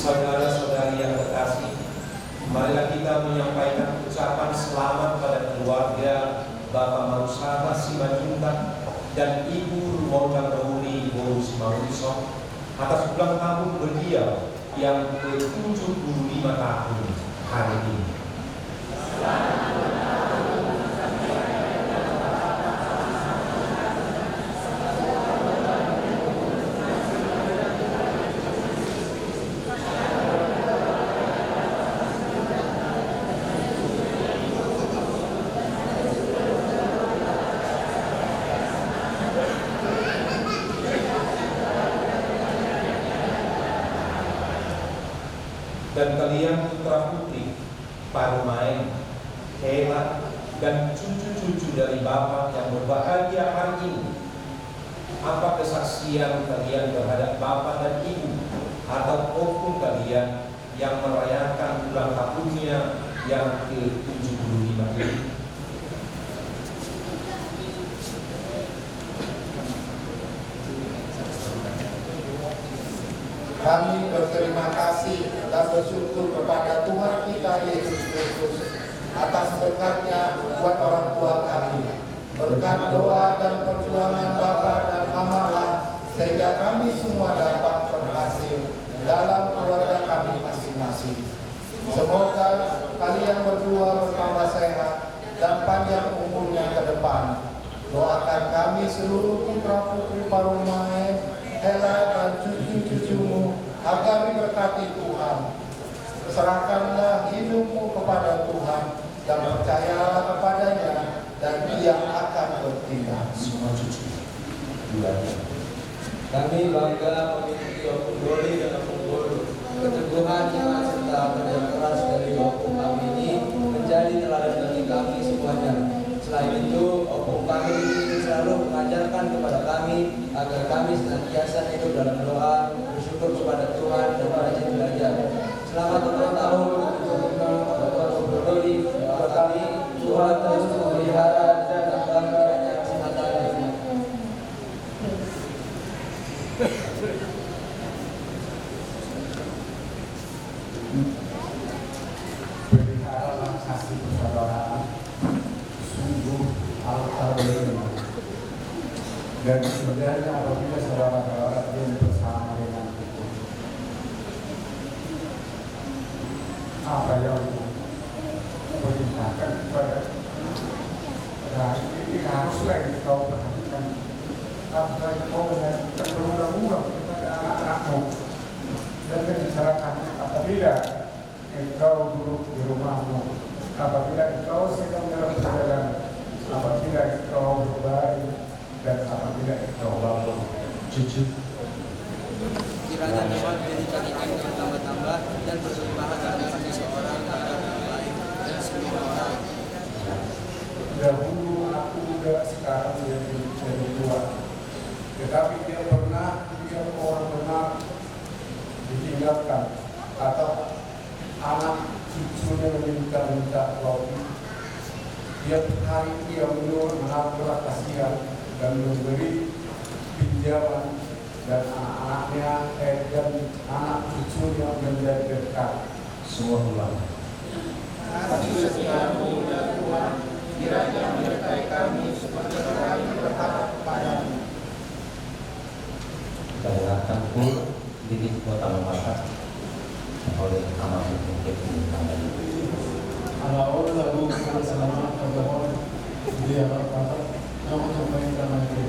Saudara-saudari yang terkasih, marilah kita menyampaikan ucapan selamat pada keluarga Bapak Marusaba Simanjuntak dan Ibu Rumaudan Rohuni Ibu Simanjuntak atas ulang tahun beliau yang ke-75 tahun hari ini. Dan kalian putra putri, Parumain, Hela, dan cucu-cucu dari Bapak yang berbahagia hari ini, apa kesaksian kalian terhadap Bapak dan Ibu ataupun kalian yang merayakan ulang tahunnya yang ke-75 ini? Kami berterima kasih dan bersyukur kepada Tuhan kita Yesus Kristus atas berkatnya buat orang tua kami. Berkat doa dan perjuangan Bapa dan Mama sehingga kami semua dapat berhasil dalam keluarga kami masing-masing. Semoga kalian berdua bertambah sehat dan panjang umurnya ke depan. Doakan kami seluruh putra putri Parumain, Hela dan cucu-cucumu agar diberkati Tuhan. Serahkanlah hidupmu kepada Tuhan dan percayalah kepadanya dan Dia akan bertindak. Semua cucu. Kami bangga memiliki Opung Doli dan Opung Bolu. Keteguhan iman serta kerja keras dari Opung kami ini menjadi teladan bagi kami semuanya. Selain itu, Opung kami ini selalu mengajarkan kepada kami agar kami senantiasa hidup dalam doa, bersyukur kepada Tuhan dan rajin belajar. Selamat ulang tahun untuk Bapak Opung Doli. Doa kami Tuhan terus memelihara dan tambah kiranya kesehatan. Peliharalah kasih persaudaraan sungguh al-Qur'an. Dan sebenarnya apabila saudara-saudara yang bersama dengan itu, apa yang perintahkan kepada ini haruslah yang kau perhatikan. Apa yang kau berulang-ulang kepada anak-anakmu dan membicarakan apabila engkau duduk di rumahmu, apabila engkau sedang dalam perjalanan, apabila engkau berbaring, dan apabila engkau bangun. Cucu. Kiranya Tuhan berikan iman yang bertambah-tambah dan berlimpahan dalam hati seorang terhadap yang lain dan semua orang. Dahulu aku muda, sekarang jadi tua. Tetapi dia orang benar ditinggalkan atau anak cucunya meminta-minta roti. Tiap hari dia menampar kasihan dan memberi pinjaman, dan anak-anaknya dan anak cucunya menjadi dekat. Semua ulang. Kasih setiamu ya Tuhan, kiranya menyertai kami seperti kami berharap padamu. Kita dengarkan pun di kota Makassar oleh amat mungkin kami. Ala lagu selamat kepada dia berkata, namun pemerintah negeri.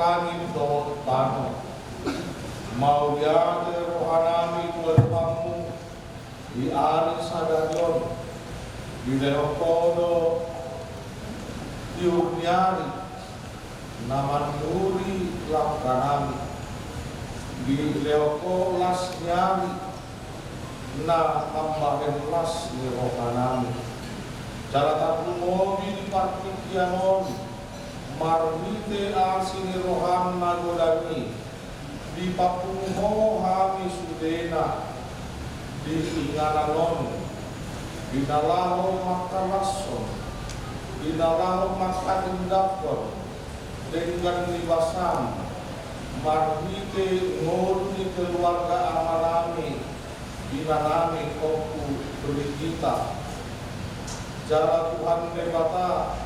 langit dohot tanah. Mau yade rohanami tuamu di ari sadarion di leopodo di urniari naman nuri lakanami di leopo las nyari na tambahin las ni rohanami cara tapu mobi di partikianon marmite asini rohan nagodani di papungo hami sudena di ingananon di nalaho makalason di nalaho makadindakon dengan libasan marmite ngolu di keluarga amalami di nanami koku beri kita jara Tuhan debata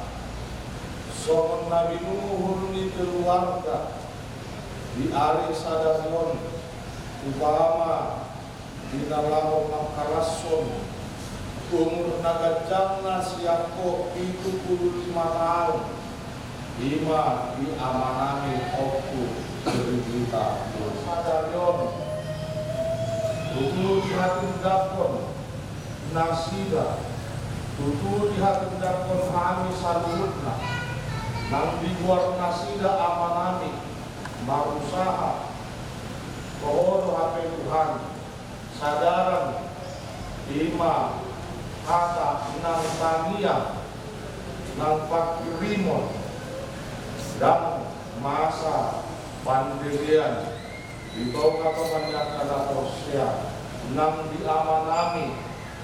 sohon Nabi Nuhun di keluarga di ari sadarion upama di nalaho makalason umur nagajangna siako 75 tahun ima di amanami oku berita sadarion tutu di hati dakon nasida tutu di hati dakon kami salutna nang dibuat nasida amanami berusaha pohon HP Tuhan sadaran ima kata nang tania nang pakirimon dan masa pandirian di bawah kebanyakan posya nang diamanami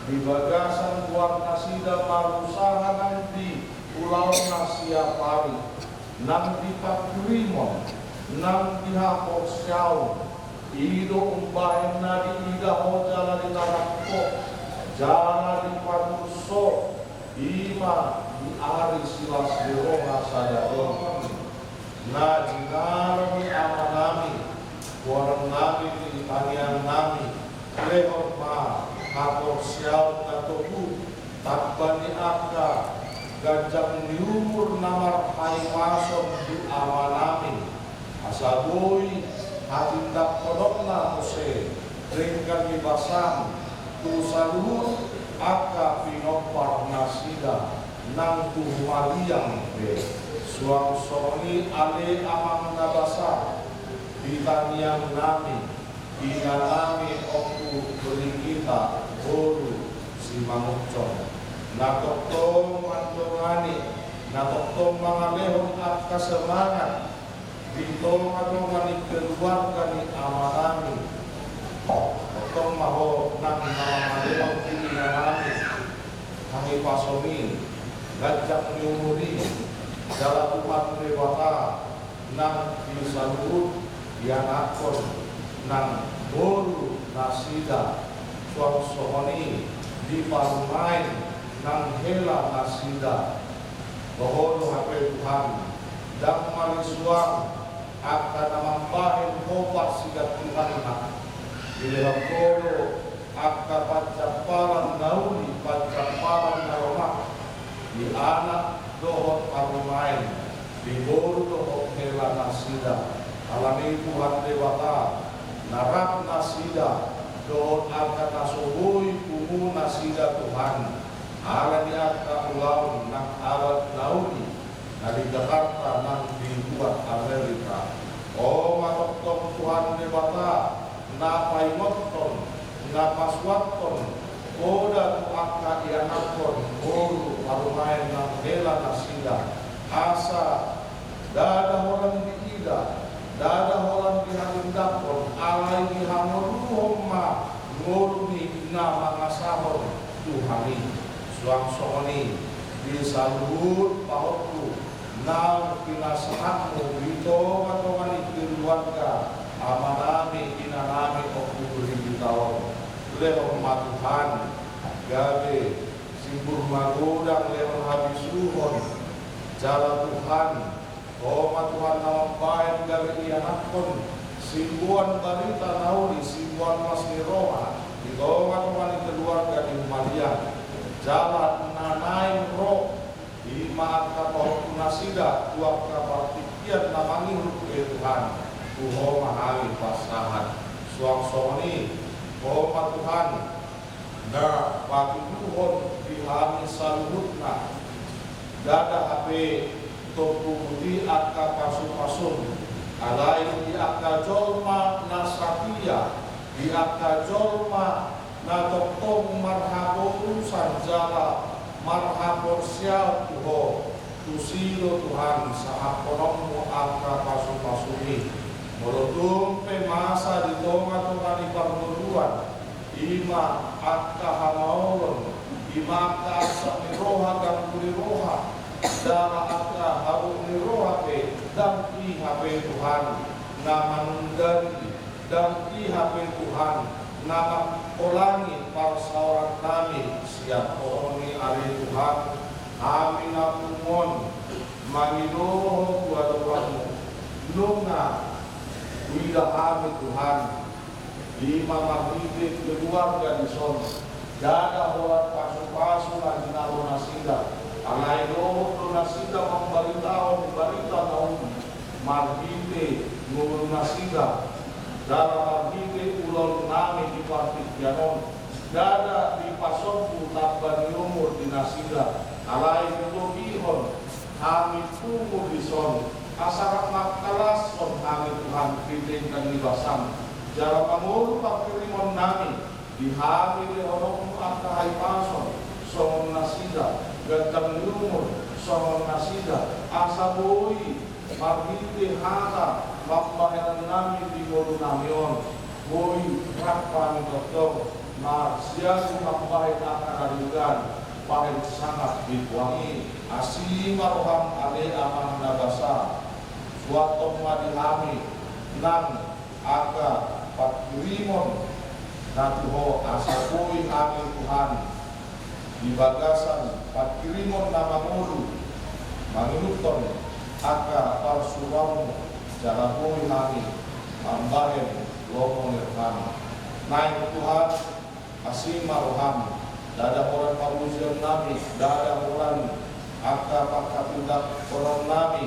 di bagasan buat nasida berusaha nanti pulau Nasiapari nang di pakirimon nang dihapok siyaw ido umbahin na di idaho jala di tarakko jala di panuso ima di ari silas dironga sadadon na jinarami amanami warang nami di tanian nami lehor ma hapok siyaw na tuku takbani akka gajang di umur namar haimason di amanami asaboy hatindak kodokna Jose ringkan dibasan tu saluhur akka pinopar nasida nang tu maliang be suang soni ale amang nabasa ditaniang nami ina nami oktu beri kita boru si mangukcong nakoktong mandongani nakoktong mangalehon akka semangat ditolong atau mani keluarga ni amanami otong maho nang namangalehon kini nanami kami pasomi gajak nyumuri dalam Tuhan dewata nang disalurut yanakon nang boru nasida suang sohoni di parumain nang hela nasida bahwa HP Tuhan dan malisuang akan namambahin kopat sigat Tuhan nak dileham kolo akan pacaparan dauni pacaparan naromah di anak dohot parumain di boru dohot hela nasida alami Tuhan dewata narap nasida dohot akan nasoboi kumu nasida Tuhan ala di akan ulau nak alat dauni dari Jakarta nang dibuat Amerika. Oh matoktom Tuhan debata na paimotton na paswatton koda tu akka ianakon boru parumain nang hela nasida asa dada orang di ida dada orang di hanindakon alai di hamoruhom ma ngoruni na mangasahon Tuhani suang soni disalut pahoku nang pinasahatmu bito atau mani keluarga amanami inanami oktu beri bitawon lehong matuhan gabe simbur magodang lehong habis suhon jala Tuhan oh matuhan nama baik gabe ianakon simbuan barita nauri simbuan masni roha bito atau mani keluarga di Malian jalan nanain roh ima akka pohon nasida tuak kapartikian namani ke Tuhan Tuho mahali pasahan suang-suangni Tuhan Tuhan na bagi Tuhan dihami saluhutna dada HP topu budi akka pasun-pasun alai di akka jolma nasatia di akka jolma na toktong marhabon sanjala marhabon sial Tuho tusilo Tuhan saat konommu akka pasun-pasuni merodung pemasa di tonga-tonga di perburuan ima akka hamaulun ima akka asa niroha dan kuliroha dara akka haru niroha pe dan ihape Tuhan naman dari dan ihape Tuhan nama kolangi para seorang kami siap oni ari Tuhan amin akumon mangidoho kuaduramu nunga wida kami Tuhan di mama hidup keluarga di son dada horat pasu-pasu lagi nalo nasida alai doho nasida memberitahu berita tahun marhide ngulu nasida dada marhide ulol nami di partik janon dada di pasonku tabani umur di nasida alai doho bihon kami tunggu di son asarak makalas son kami Tuhan ditingkan di basam jara pangulu pakirimon nami dihamili honong akka haipason son nasida gandang lumur son nasida asa boi marhite hata mambaheran nami di golu namion boi rakpan doktor marsiasu mambahe akka narigan pahit sangat dibuangi asima roham ale amang nabasa suatong madihami nang aga pakirimon natuho asapui kami Tuhan di bagasan pakirimon nama mulu manginuton aga parsuram jalapui kami ambahen lomong kami naik Tuhan asima roham dada orang pamuzion nami dada orang aga pakatindak orang nami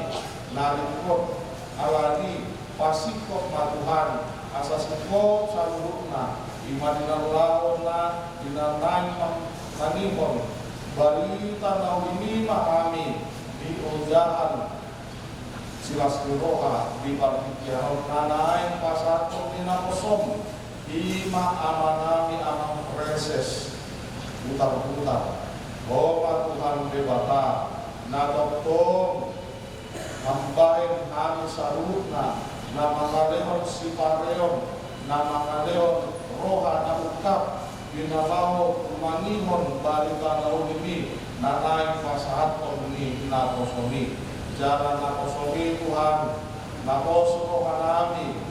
narikot alani pasikot matuhan asasikot saluhutna imadinan laona dinanang manimon barita naulini mahami di ojahan silas roha di partikianon nanain pasakot dinakosom ima amanami amang preses putar-putar bahwa Tuhan debata nadoktong mambahin kami sarutna nama kaleon sipareon nama kaleon roha naukap binalaho kumanihon balika naunimi nanain pasahaton ni nakosomi jara nakosomi Tuhan nakoso kanami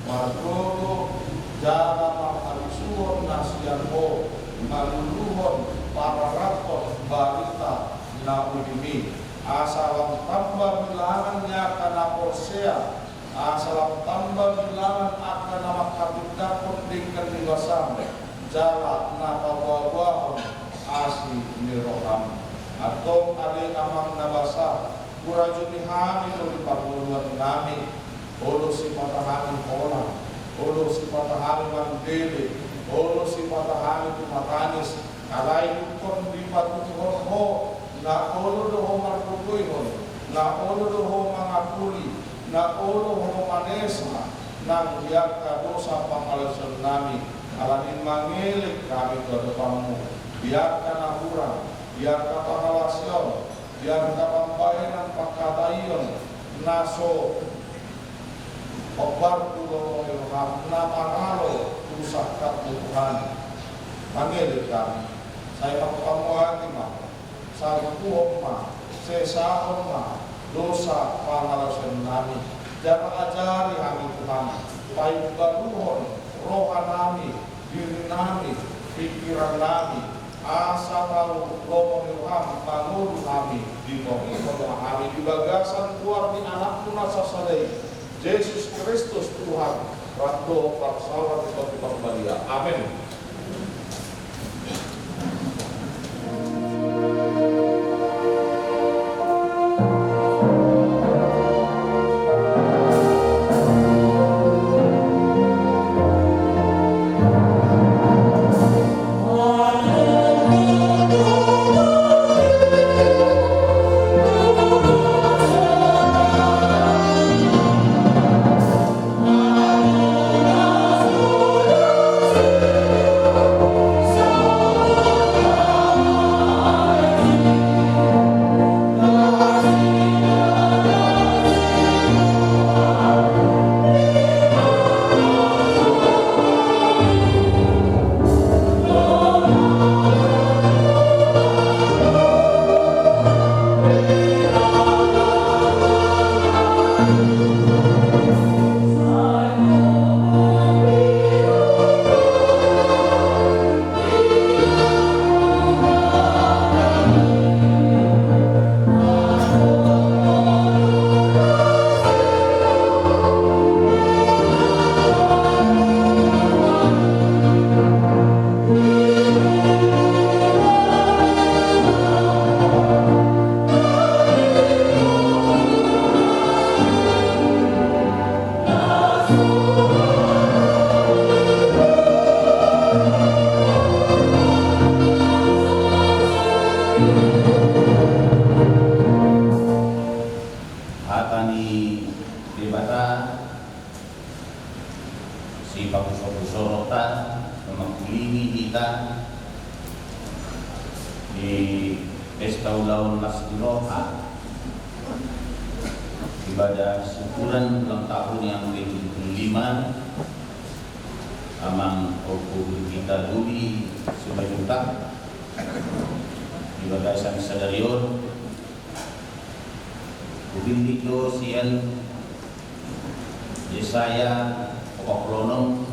margodo jara makalisuhon nasianho maluluhon para raton balita naunimi asalam tambah bilangannya karena Hosea asalam tambah bilangan akan nama kapitapun dingkan di basam jalan napawawahon asli miroham atau ade amang nabasa kurajuni hami di paguluan nami olo si patahani kolam olo si patahani mandele olo si patahani tumatanis alai ukon di patuhon ho na olo doho marpukuihon na olo doho mangapuli na olo ho manesa nang biarka dosa pangalasan nami alanin mangilik kami ke depanmu biarkan ahuran biarkan pangalasyon biarkan pambayaran pakatayon naso obar tulo ilham na pangalo usakat Tuhan mangilik kami saya makapamuati mah salukuhom ma, sesahom ma, dosa pangalasan nami. Jangan ajari kami Tuhan, baik baruhon, roha nami, diri nami, pikiran nami, asa tahu lomong ilham, bangun kami, di bawah kami, di bagasan keluar di anak tunasa sadai, Yesus Kristus Tuhan, rando praksawan di pembalia. Amin. saudara si pakuso-kusorotan memakulingi kita di pesta ulang Nasruloha, ibadah syukuran ulang tahun yang ke-75 amang oku kita duli sebajuta ibadah sang sadarion kubindik do sian Yesaya Poklonom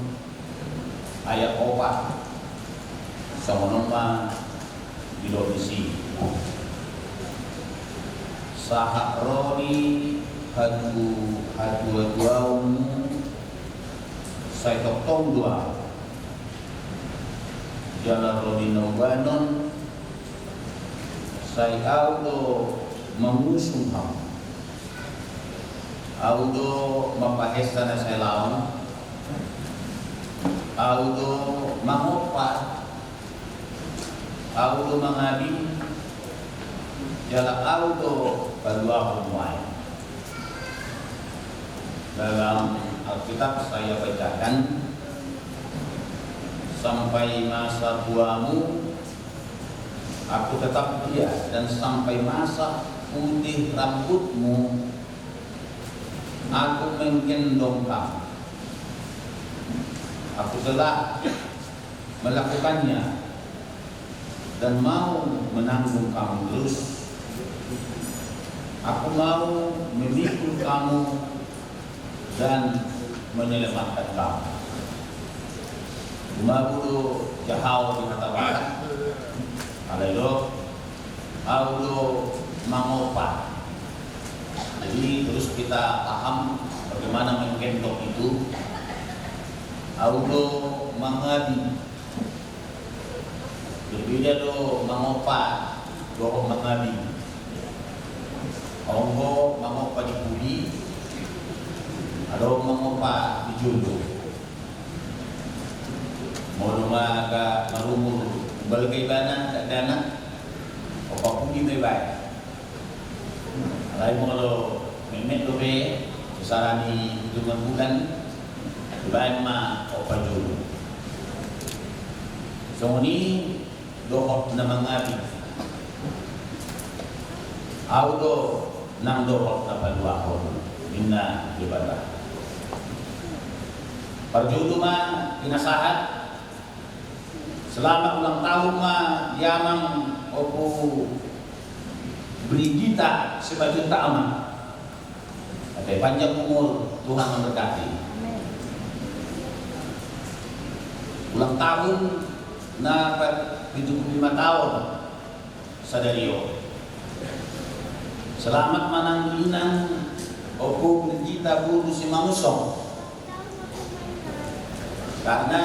ayat 4 Songonoma Bidodisi Sahakroni hadu saya tong dua jalan roni nobanon saya auto mengusung kamu auto mempahesta na saya lawan auto mangopat auto mengabi jalan auto kedua pemain dalam Alkitab saya bacakan sampai masa buamu aku tetap dia dan sampai masa putih rambutmu aku menggendong kamu. Aku telah melakukannya dan mau menanggung kamu terus. Aku mau memikul kamu dan menyelamatkan kamu. Umabulu jahau di mata barat. Alelo, audo mangopat. Jadi terus kita paham bagaimana menggendong itu. Audo mangadi. Berbeda do mangopat, do mangadi. Onggo mangopat di budi. Ada mangopat di jodoh. Mau maga marumur balgai bana dana. Opa budi may baik. Alay mo kalau memet dobe sarani dengan bulan baik ma opa jodoh. So ni dohot na mangabi. Auto nang dohot na paluahon. Inna ibadah. Perjudu mah inasahat selama ulang tahun mah yamang opu Brigita sebajuta aman. Oke, panjang umur Tuhan memberkati. Ulang tahun na 75 tahun sadario. Selamat manangginan opu Brigita buru si Mangusong. Karena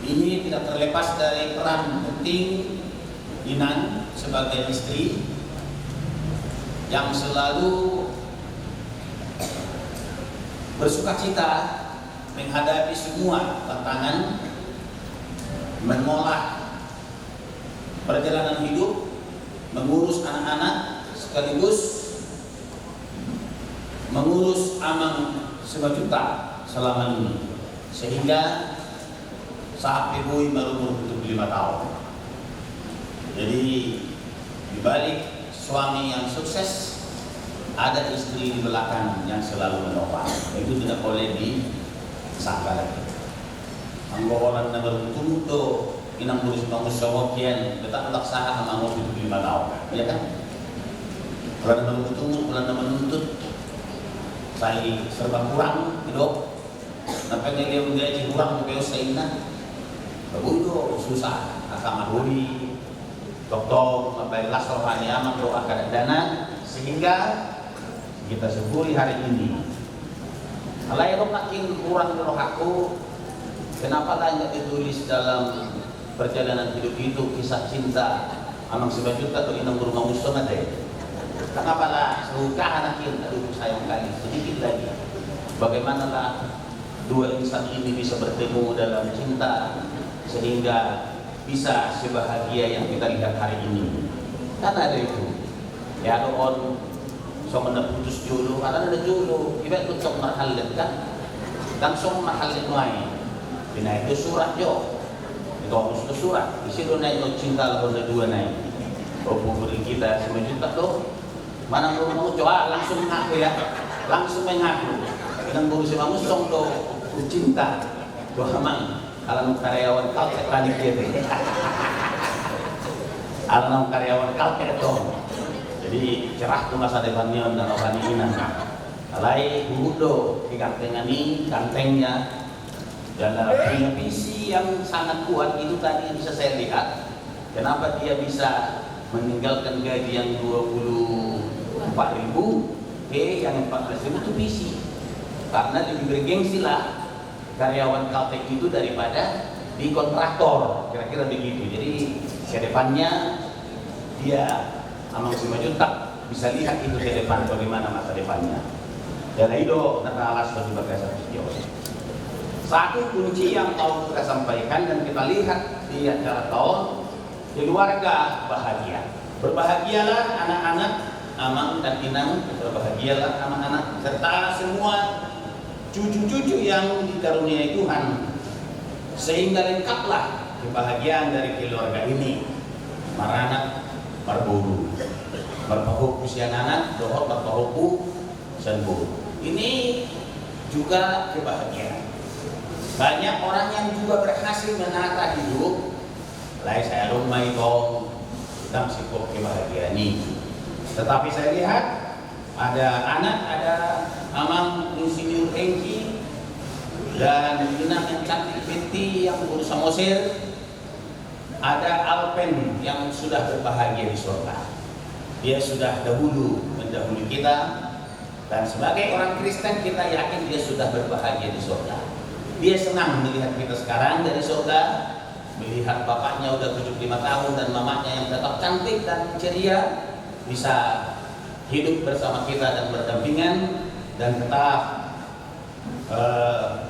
ini tidak terlepas dari peran penting Inan sebagai istri yang selalu bersukacita menghadapi semua tantangan, mengolah perjalanan hidup, mengurus anak-anak sekaligus mengurus amang sebajuta selama ini, sehingga saat Ibu berumur 75 tahun. Jadi dibalik suami yang sukses ada istri di belakang yang selalu menopang. Itu tidak boleh disangka lagi. Anggaran na beruntung inang tulis pangusyawakian kita laksaha sama umur 75 tahun, ya kan? Kalau na beruntung, kalau na menuntut saya serba kurang, hidup. Nampak dia mengaji kurang mungkin saya ina. Begitu susah, akan mahuli, dokter, membayar rohani amat doa dana sehingga kita syukuri hari ini. Kalau makin kurang roh aku, kenapa tidak ditulis dalam perjalanan hidup itu kisah cinta amang sebajuta atau inang berumah musuh ada? Kenapa lah suka anakin, aduh sayang kali sedikit lagi. Bagaimana lah dua insan ini bisa bertemu dalam cinta sehingga bisa sebahagia yang kita lihat hari ini. Kan ada itu. Ya on so putus dulu, karena ada dulu, ibarat untuk mahal kan, langsung mahal itu Bina itu surat jo, itu harus ke surat. Di situ naik no cinta lawan dua naik. Oh beri kita 9 juta tuh, mana mau coba langsung mengaku ya, langsung mengaku. Dengan buru si Mamusong tuh cinta, tuh emang kalau karyawan kaltek tadi gitu. Kalau karyawan kaltek tuh, jadi cerah tuh masa depannya dan orang ini. Alai budo, kantengnya nih, kantengnya. Dan punya visi yang sangat kuat itu tadi bisa saya lihat. Kenapa dia bisa meninggalkan gaji yang 24.000 yang 14.000 itu visi. Karena lebih bergengsi lah karyawan Caltech itu daripada di kontraktor, kira-kira begitu. Jadi ke depannya dia Amang Simanjuntak bisa lihat itu ke depan bagaimana masa depannya. Dan itu natalas bagi bagasan video. Satu kunci yang mau kita sampaikan dan kita lihat di acara tahun, keluarga bahagia. Berbahagialah anak-anak Amang dan Inang, berbahagialah anak-anak serta semua cucu-cucu yang dikaruniai Tuhan, sehingga lengkaplah kebahagiaan dari keluarga ini. Maranak, marburu, marpahuku siananak, dohot marpahuku sanburu. Ini juga kebahagiaan. Banyak orang yang juga berhasil menata hidup. Lai saya lumai kong dan sikap kebahagiaan ini. Tetapi saya lihat ada anak, ada Amang Insinyur Hengki dan Inang yang cantik Betty yang berusaha Mosir. Ada Alpen yang sudah berbahagia di surga. Dia sudah dahulu mendahului kita, dan sebagai orang Kristen kita yakin dia sudah berbahagia di surga. Dia senang melihat kita sekarang dari surga, melihat bapaknya udah 75 tahun dan mamanya yang tetap cantik dan ceria bisa hidup bersama kita dan berdampingan dan tetap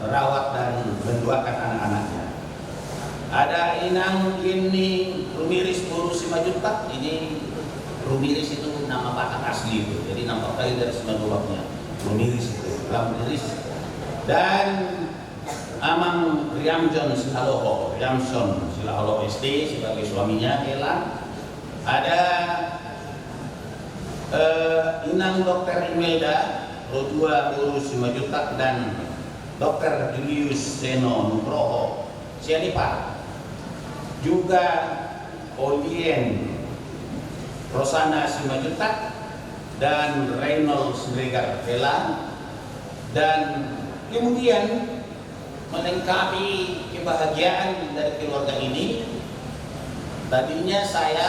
merawat dan mendoakan anak-anaknya. Ada Inang ini Rumiris Buru Simanjuntak. Ini Rumiris itu nama Batak asli itu, jadi nampak kali dari Simanjuntaknya Rumiris itu, Rumiris. Dan Amang Riamjon Silahaloho, Riamson Silahaloho SD sebagai suaminya Ella. Ada Inang Dr. Imelda Rodua Urus Simanjuntak dan Dr. Julius Seno Nugroho Sianipar. Juga Olien Rosana Simanjuntak dan Reynold Sregar Vela. Dan kemudian melengkapi kebahagiaan dari keluarga ini, tadinya saya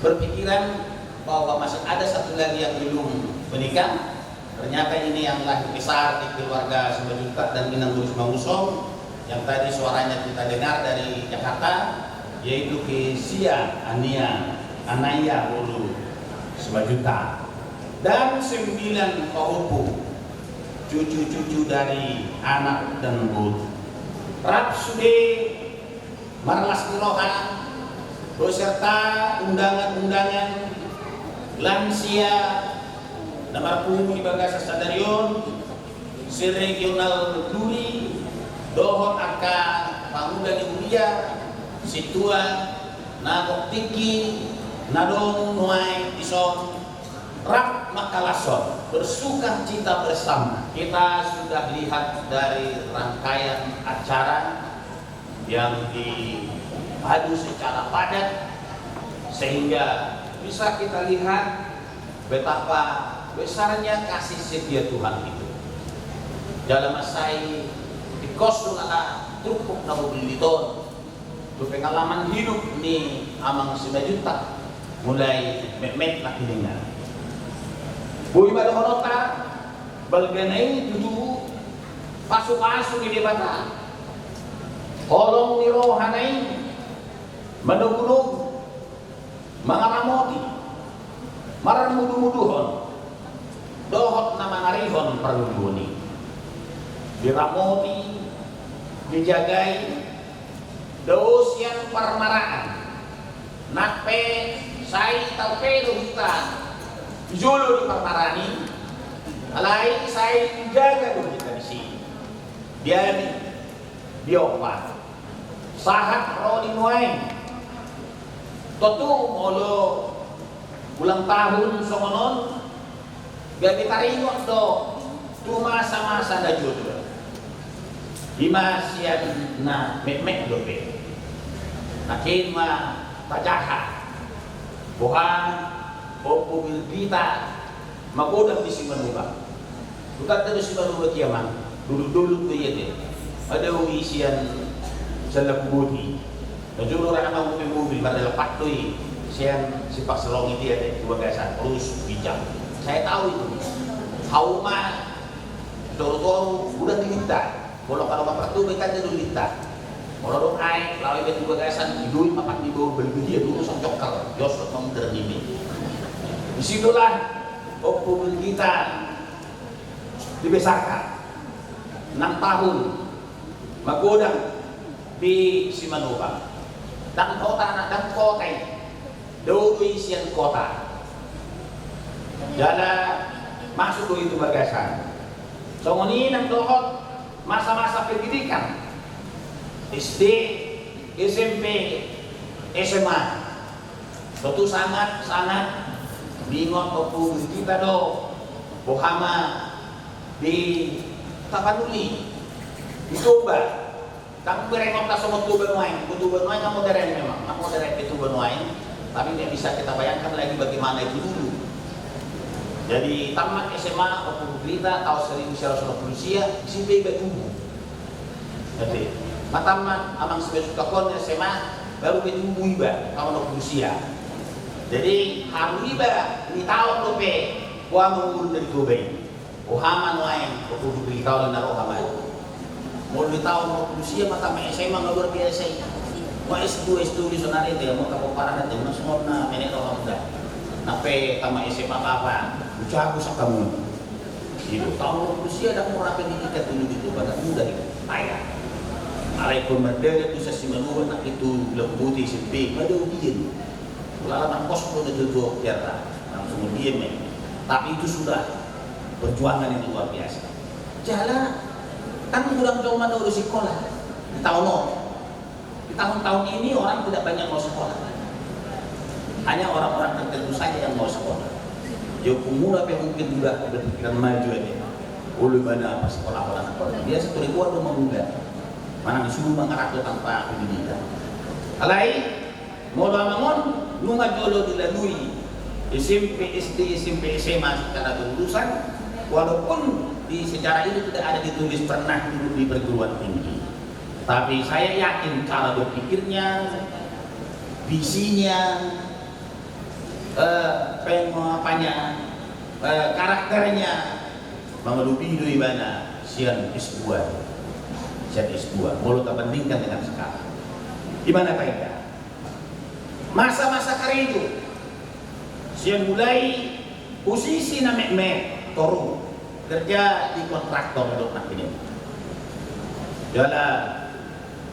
berpikiran bahwa masih ada satu lagi yang belum menikah. Ternyata ini yang lahir besar di keluarga Simanjuntak dan Inang Urus Mangusong yang tadi suaranya kita dengar dari Jakarta, yaitu Kesia Anaya Ulu Simanjuntak dan 9 pahupu cucu-cucu dari anak dan but. Rapsude Marlas Kiroha beserta undangan-undangan lansia nomor punggung di Bagasa Sadarion, si regional Duri, Dohot Aka Pamuda di Ulia, si Tua Nagok Tiki, Nadong Nuai Ison, Rap Makalason, bersuka cita bersama. Kita sudah lihat dari rangkaian acara yang dipadu secara padat, sehingga bisa kita lihat betapa besarnya kasih setia Tuhan itu. Dalam masai di kos ala trukuk na mobiliton, itu pengalaman hidup ni Amang Simanjuntak mulai memet na hilingan. Buy Madohonota balganay tuju pasok-pasok di debata. Holong ni rohanay madugulog mga ramoti mararmudu-muduhon dohot na mangarihon parluguni diramoti dijagay daos yang parmaraan nakpe say talpedo kita Julu di Parmarani, alai saya jaga dulu kita di sini. Dia opat. Sahat rodi nuain. Totu molo ulang tahun songonon. Biar kita ringot do. Tu masa-masa na jodoh. Imasian na mek dope. Nakin ma tajaha. Buhan opo bilbita magodang di simanuba. Bukan terus simanuba kiaman. Dulu-dulu ko yete. Ada isian sa labuti. Najuro ra namang mobil pada lepat tuh. Sian sipak selong itu ya dua gasan terus bijak. Saya tahu itu. Hauma doro-doro udah diminta. Kalau bapak tuh mereka jadi minta. Kalau ai lawan betul bagasan hidup papat di bawah beli dia dulu sokal jos mengder ini. Disitulah oppo kita dibesarkan 6 tahun magodang di Simanuba dan kota dua isian kota jalan masuk itu bagasan songoni nang dohot masa-masa pendidikan SD, SMP, SMA tentu sangat bingung oppo kita do bohama di Tapanuli Ituba kamu berengok tak semua tuba nuain kamu modern memang kamu modern itu nuain tapi tidak bisa kita bayangkan lagi bagaimana itu dulu. Jadi tamat SMA oppo kita tahun 1990 simpe betumbuh. Jadi matamat amang sebesuka kon SMA baru betumbuh iba tahun 90. Jadi haru iba ni tahun lope wa mengurun dari Dubai. Ohama nuain oppo kita tahun na ohama. Mulai tahun 90 mata SMA luar biasa. Mau S2 di sana itu ya mau kaparan itu mas semua na menek orang muda. Nape tama SMA apa? Ucap aku kamu. Itu tahun 90 ada murah pendidikan dulu gitu pada muda itu. Ayah. Alaikum merdeka itu Simanuba nak itu lembuti SMP pada ujian. Lalaman kos pun itu biar langsung diam ya. Tapi itu sudah perjuangan yang luar biasa. Jalan kan kurang jauh mana urus sekolah di tahun-tahun ini orang tidak banyak mau sekolah, hanya orang-orang tertentu saja yang mau sekolah. Jauh pemuda yang mungkin sudah berpikiran maju aja, oleh mana apa sekolah orang dia satu ribuan rumah muda, mana disuruh mengarah tanpa pendidikan. Alai mau bangun lunga jolo dilalui SMP, SD, SMP, SMA secara kelulusan, walaupun di sejarah itu tidak ada ditulis pernah dulu di perguruan tinggi. Tapi saya yakin cara berpikirnya, visinya, karakternya mengelupi di mana sian S2. Kalau kita bandingkan dengan sekarang. Gimana kaitannya? Masa-masa kali itu sian mulai posisi na mek torung kerja di kontraktor untuk nak ini. Jalan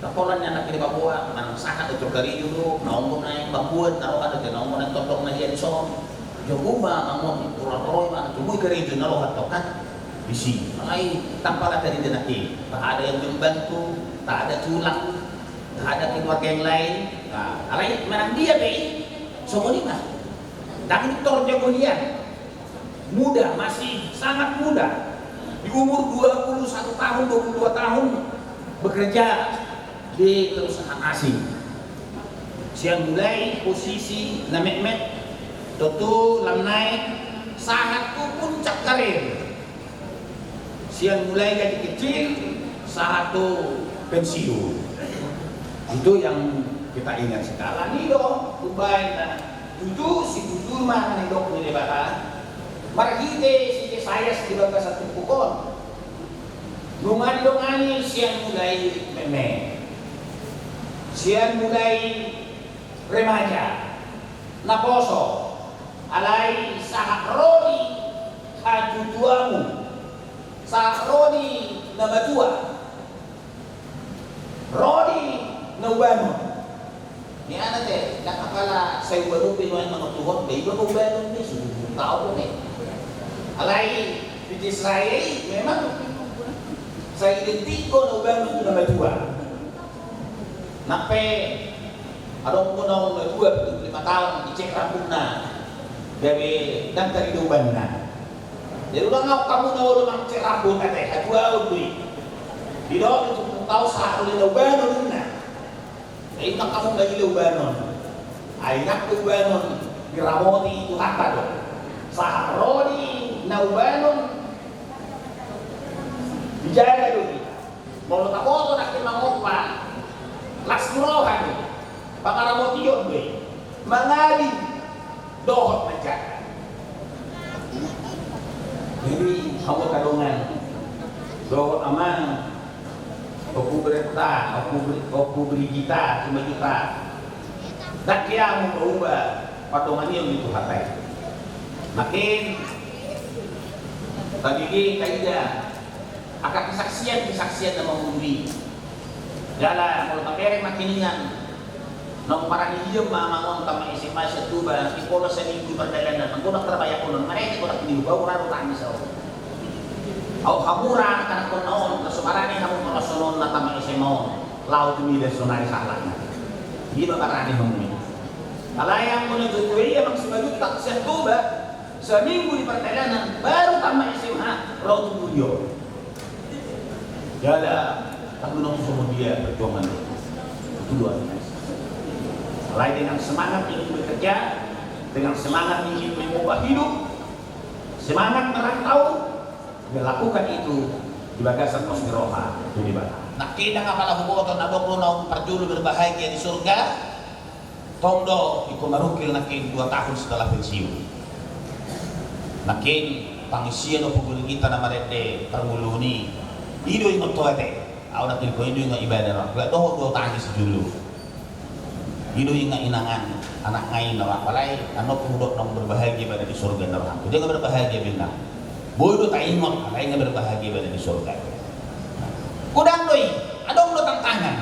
takolannya nak ini Papua, nang sahat itu kari dulu, nongong naik Papua, naruh ada ke nongong naik tolong na dia di sono. Jogoba amon turun-turun mana tumuy kari itu naruh kan bisi. Ay tanpa ada di denaki, tak ada yang membantu, tak ada tulang, tak ada keluarga yang lain. Nah, alai menang dia be, somo lima. Dan tor jagolian. Muda, masih sangat muda. Di umur 21 tahun, 22 tahun bekerja di perusahaan asing. Siang mulai posisi na mek tentu lam naik saat tu puncak karir. Siang mulai gaji kecil, saat tu pensiun. Itu yang kita ingat sekarang ini dong, Dubai itu si Dudurma nih dok ini bata. Marhide si saya di bawah satu pukul. Dongani siang mulai meme. Siang mulai remaja. Naposo. Alai sahakroni hajutuamu. Sahakroni nama 2. Rodi naubanu. Ni anak teh, nakakala sa iba Pinoy mga tuhod, may iba kong benon ni susunod tao po ni. Alay, di Israel, memang sa identiko na benon na madua. Nape, adong ko na madua, 5 tahun, i-check rambut na. Gabi, nang kariduban na. Jadi ulang ako kamu na ulo mang check rambut na teh, hadua uloy. Di daw, itong tao sa ako na benon na. Ay nak kamu gak ilaw banon, ay nak banon giramoti itu hatta do, saharoni na banon dijaga do. Mau tak foto nak timang pa, lasrohan, pangaramoti yon be, mangali dohot menjaga. Jadi kamu kadongan dohot aman. Aku berita, aku beri kita 5 juta. Dan dia mau berubah patungan yang itu hatai. Makin tadi kaidah akan kesaksian yang mengundi. Jala kalau pakai makin ingat. Nong para hijau mangon tama SMA setuba di pola seminggu perjalanan menggunakan terbayar konon mereka tidak diubah orang utang misal. Au hamura kana konon kasumarani hamu makasonon na tama isemon laut mi desonari salah. Di bakarani hamu. Alayang menuju kuliah mang sebagai tak setuba seminggu di perjalanan baru tama SMA laut studio. Jala tak gunung semua dia perjuangan itu luar biasa. Selain dengan semangat ingin bekerja, dengan semangat ingin mengubah hidup, semangat merantau, dia lakukan itu di bagasan Kos Miroha itu di Batam. Nak kita ngapala huboto na 20 tahun perjulu berbahagia di surga, tondo iku marukil nakin 2 tahun setelah pensiun. Nakin pangisian o puguli kita na marende permuluni, ido yung magtuwate, ako nakin ko ido yung ibadah, gak doho 2 tahun dulu. Ido yung inangan, anak ngayon na wakalay, ano pudok nang berbahagia pada di surga neraka. Dia nggak berbahagia bilang. Bodoh tak ingat, lain nggak berbahagia pada di surga. Kudang doi, adong lo tantangan.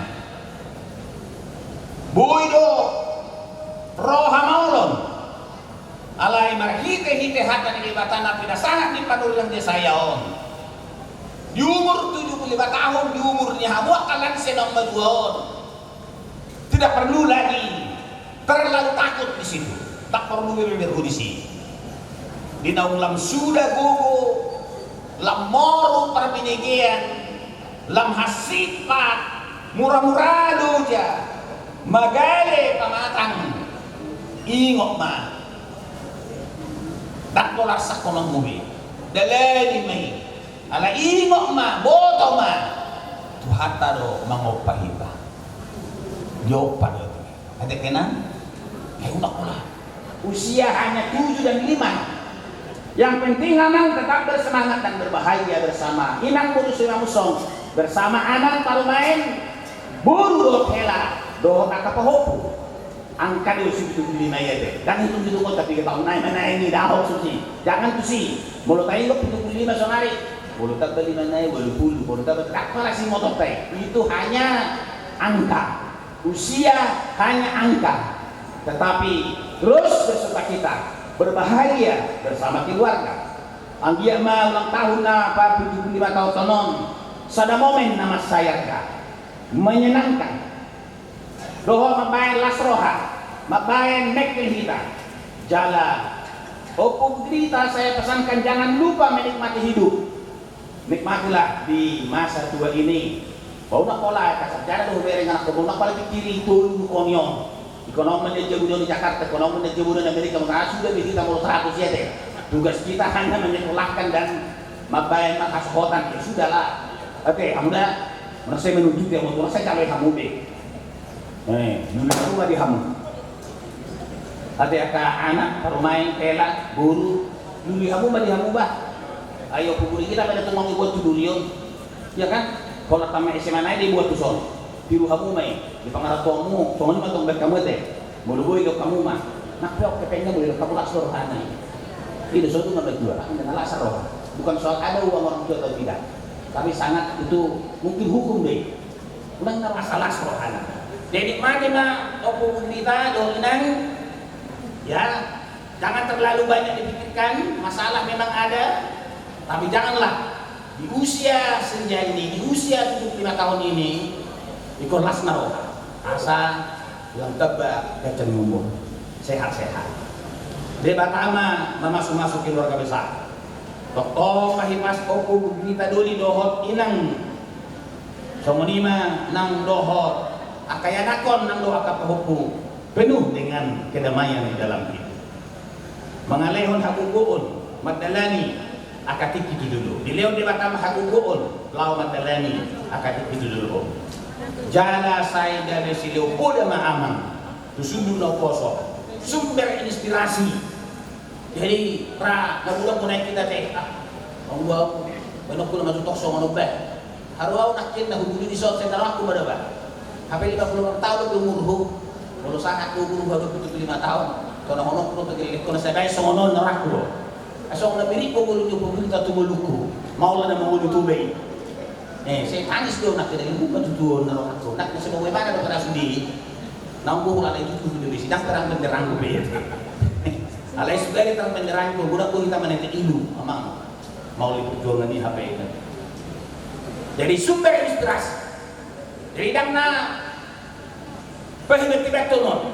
Bodoh, roha maulon. Alai marhite hata di batana pina sangat di panur yang dia sayaon. Di umur 75 tahun, di umurnya hawa kalan senang majuon. Tidak perlu lagi terlalu takut di situ. Tak perlu berkondisi. Di naulam sudah gugu, lam moru perbinigian, lam hasipat, murah-murah doja, magale pamatang, ingok ma, tak polar sakolang mubi, dalani may, ala ingok ma, boto ma, tuhata do mangopahita, diopa do, ada kenan, unak pola, usia hanya 7 dan 5. Yang penting Amang tetap bersemangat dan berbahagia bersama Inang Buru Sunamusong bersama anak parumain buru hela doh nakapahopu angka di usia 75 ya deh dan itu kok tapi kita naik mana ini dah suci jangan tusi mulut aing 75 sonari mulut tak beli mana boleh puluh mulut tak apa sih motor teh itu hanya angka usia hanya angka tetapi terus bersukacita berbahagia bersama keluarga. Anggia mah ulang tahun na 75 tahun tonon. Sada momen nama saya menyenangkan. Doho mabayan lasroha, mabayan mekel kita. Jala. Opung cerita saya pesankan jangan lupa menikmati hidup. Nikmatilah di masa tua ini. Bau nak pola kasar cara doh bereng anak kebun nak pala kiri itu konyon. Ekonomi menjadi di Jakarta, ekonomi menjadi di Amerika, maka sudah kita mau 100 ya deh. Tugas kita hanya menyekolahkan dan mabayan makashotan, ya sudahlah. Oke, anda merasa menuju dia mau saya calon hamu be. Dulu aku nggak dihamu. Ada anak perumahan pelak guru, dulu hamu nggak dihamu bah. Ayo kuburi kita pada tunggu buat tudulion, ya kan? Kalau tamat SMA naik dibuat tuson. Biru kamu mai, di pangarap kamu, soalnya mah tong kamu teh, boleh lo kamu mah, nak pelok kepengnya boleh kamu lasar rohana. Ini suatu nggak berdua, dengan lasar roh, bukan soal ada uang orang tua atau tidak, tapi sangat itu mungkin hukum deh, udah nggak lasar rohana. Dinikmati mah opo kita doinan, ya jangan terlalu banyak dipikirkan. Masalah memang ada, tapi janganlah di usia senja ini, di usia 75 tahun ini, ikhlas naroha asa yang tebak kecen umur sehat-sehat. Debat ama memasuk keluarga besar. Tokong mahipas opo kita doli dohot inang somonima nang dohot akayanakon nang doa kapahupu penuh dengan kedamaian di dalam hidup. Mengalehon hakukuun madalani akatik itu dulu. Dileon di batam hakukuun lau madalani akatik itu dulu. Jala saya dari sileu poda maamang tusundu no poso sumber inspirasi. Jadi pra nabulang ko na kita teh ang gua banok ko na matutok so ano ba haraw nakin na hubuli di sa dalawa ko ba Hape 50 tahun umurhu, kalau sangat umur baru 75 tahun. Kalau honok perlu tergelik, kalau saya kaya songonon naraku. Asal na biri ko gulo niyo pumunta tumuluko, maula na mangulo tubay. Saya tangis daw nak dari buka tutuon na ako. Nak sa mga mana para sundi. Nang buhula na itu tutuon di sidang terang benderang ko bed. Alay sugari terang benderang ko, budak ko kita manete ilu, amang. Mauli tutuon ni hape. Jadi sumber inspirasi. Jadi dana pahimit tibetonon,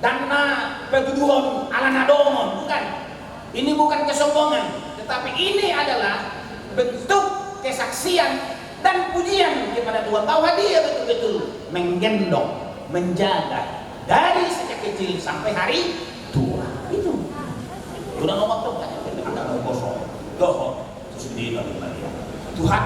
dana petuduhon ala nadomon, bukan. Ini bukan kesombongan, tetapi ini adalah bentuk kesaksian dan pujian kepada Tuhan bahwa Dia betul-betul menggendong, menjaga dari sejak kecil sampai hari tua. Itu. Udah ngomong tuh kan, anda mau kosong, dohon, sendiri bagi Tuhan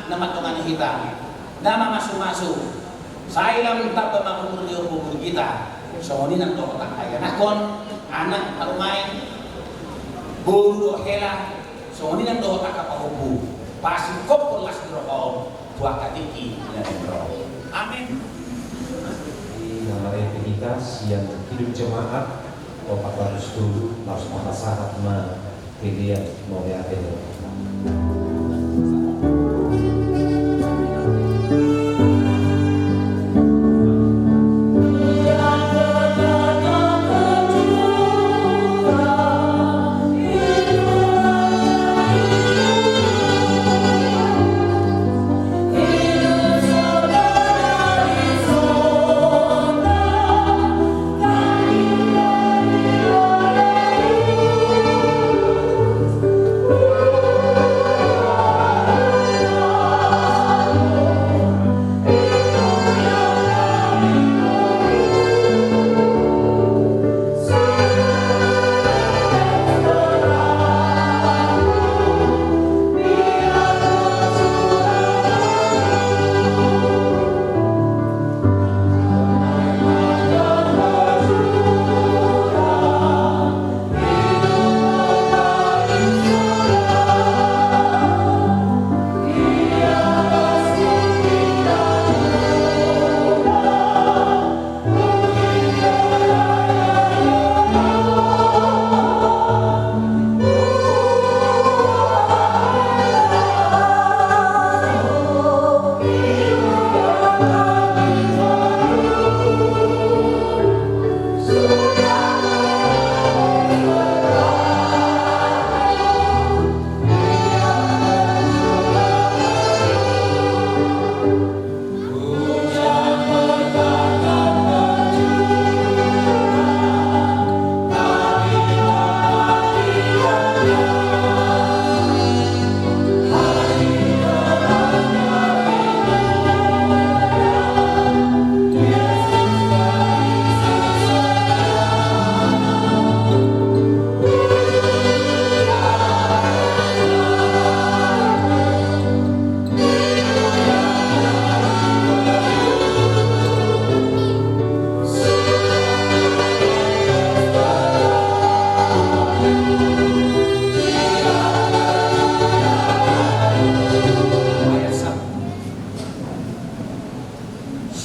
nama teman hitam. Nama masuk-masuk. Saya lam tak pembangun kubur kita. Soalnya nang doa tak kaya nakon, anak harumai, buru doa hela. Soalnya nang doa tak kapahubu. Pasti kopol las dirokok, tua katiki dan roh. Amin. Di nama rutinitas yang hidup jemaat, Bapak harus dulu harus masalah ma pilihan mau diatur.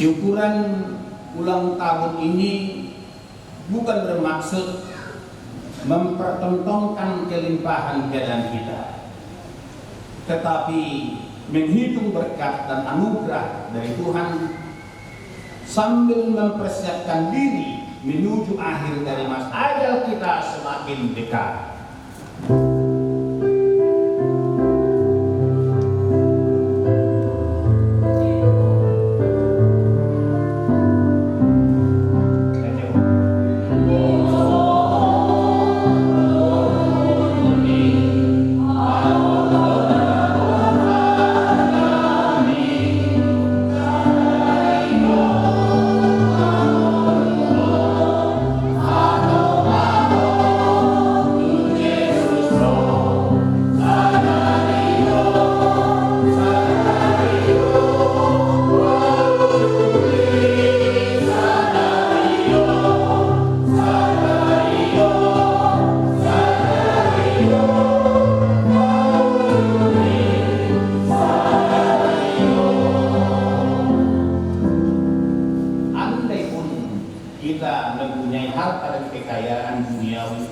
Syukuran ulang tahun ini bukan bermaksud mempertontonkan kelimpahan keadaan kita, tetapi menghitung berkat dan anugerah dari Tuhan sambil mempersiapkan diri menuju akhir dari masa ajal kita semakin dekat. Kita mempunyai harta dan kekayaan duniawi,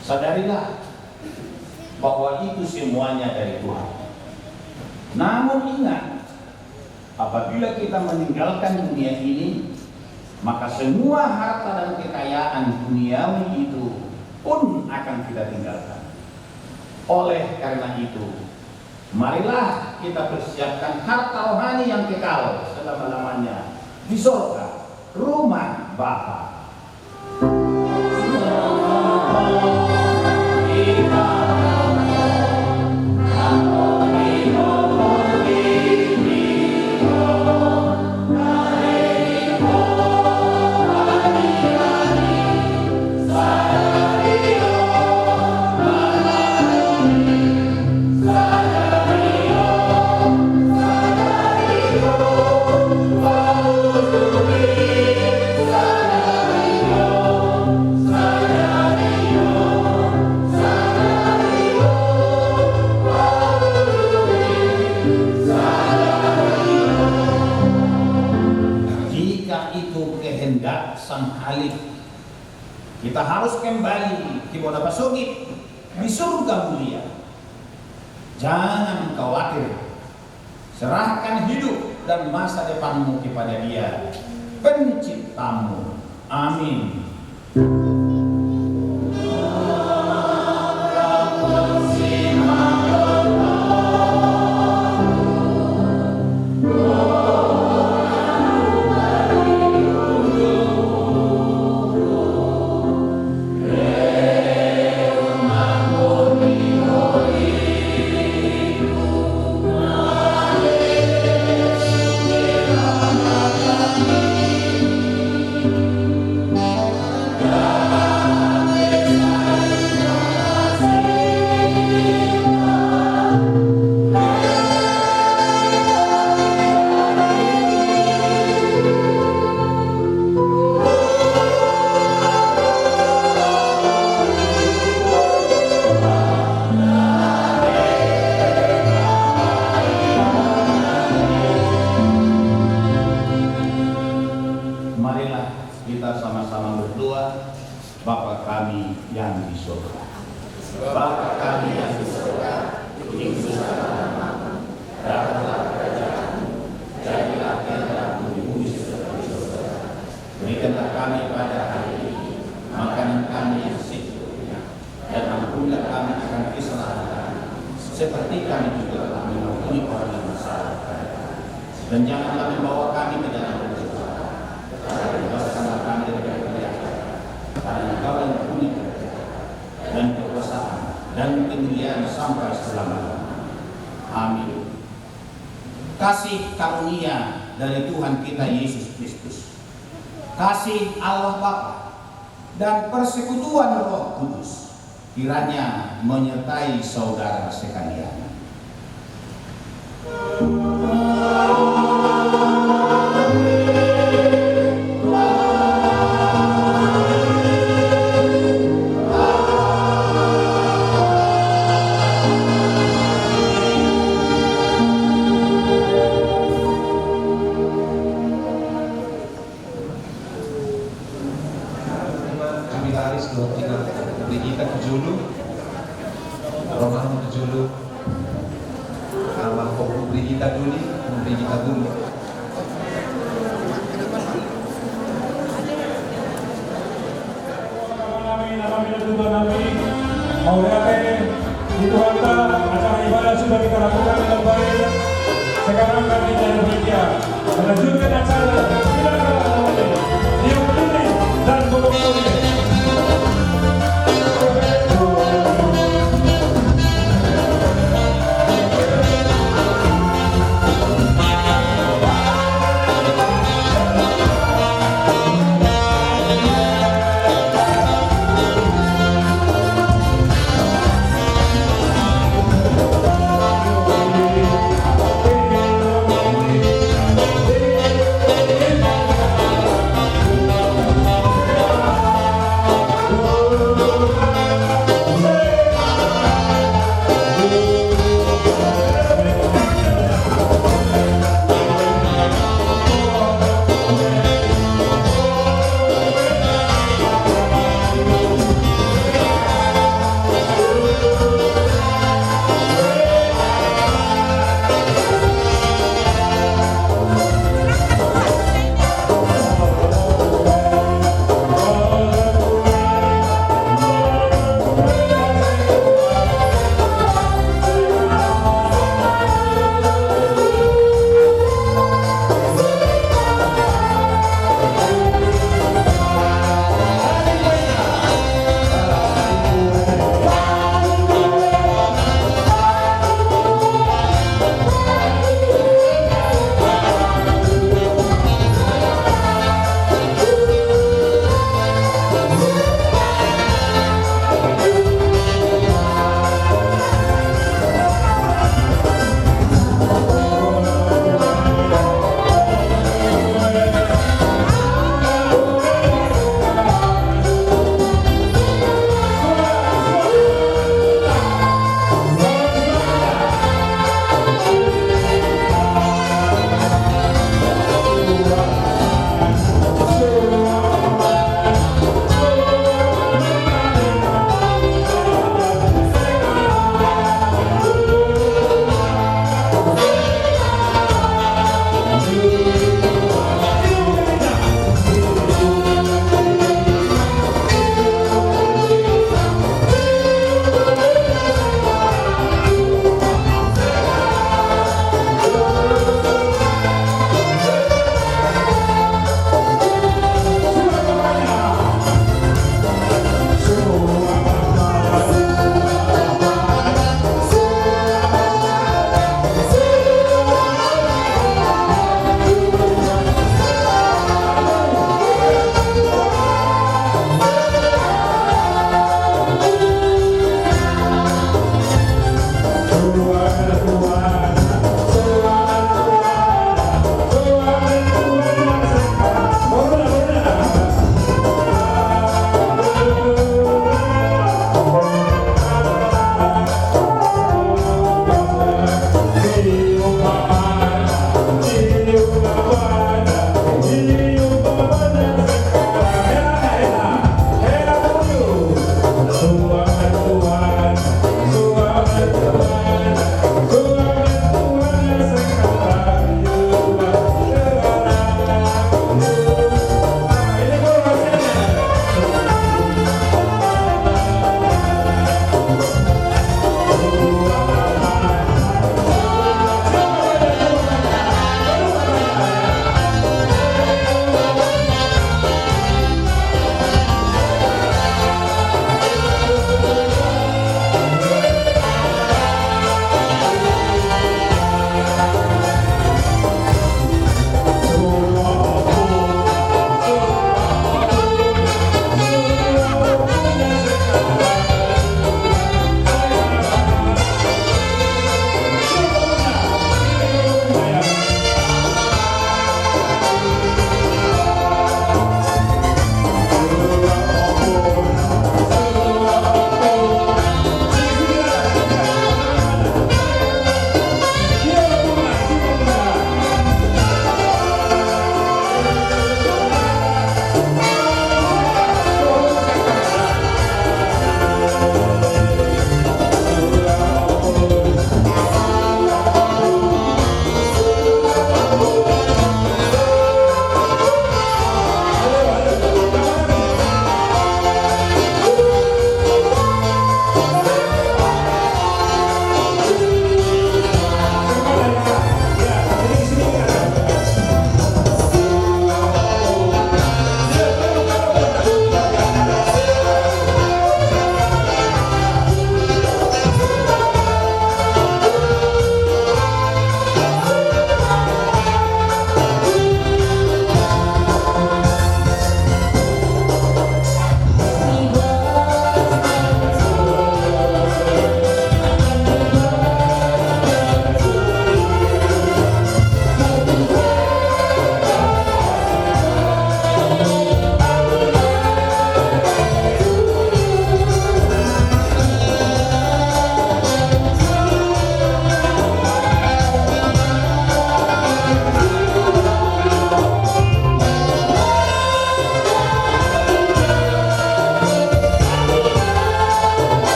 sadarilah bahwa itu semuanya dari Tuhan. Namun ingat, apabila kita meninggalkan dunia ini, maka semua harta dan kekayaan duniawi itu pun akan kita tinggalkan. Oleh karena itu, marilah kita persiapkan harta rohani yang kekal selama-lamanya di surga, rumah Bapa. Sang Halik, kita harus kembali ke Boda Pasugit di surga mulia. Jangan khawatir, serahkan hidup dan masa depanmu kepada Dia, Penciptamu. Amin. Kita sama-sama berdoa. Bapa kami yang di surga, Bapa kami yang di surga, dikuduskanlah namamu, datanglah kerajaanmu, jadilah kehendakmu di bumi seperti di surga. Berikanlah kami pada hari ini makanan kami yang secukupnya, dan ampunilah kami akan kesalahan kami, seperti kami juga telah mengampuni orang yang bersalah kepada kami. Dan janganlah membawa kami ke dalam pencobaan, tetapi bebaskanlah kami dari kejahatan. Karena Engkau yang punya kerajaan dan kekuasaan dan kemuliaan sampai selama-lamanya. Amin. Kasih karunia dari Tuhan kita Yesus Kristus, kasih Allah Bapa, dan persekutuan Roh Kudus kiranya menyertai saudara sekalian. Brigita Kujulu, Romano Kujulu, nama Kopu Brigita Duli, Brigita Duli. sudah kita lakukan dengan baik. Sekarang kami dari media melanjutkan acara. Silakan yang berdiri dan memukuli. Dua,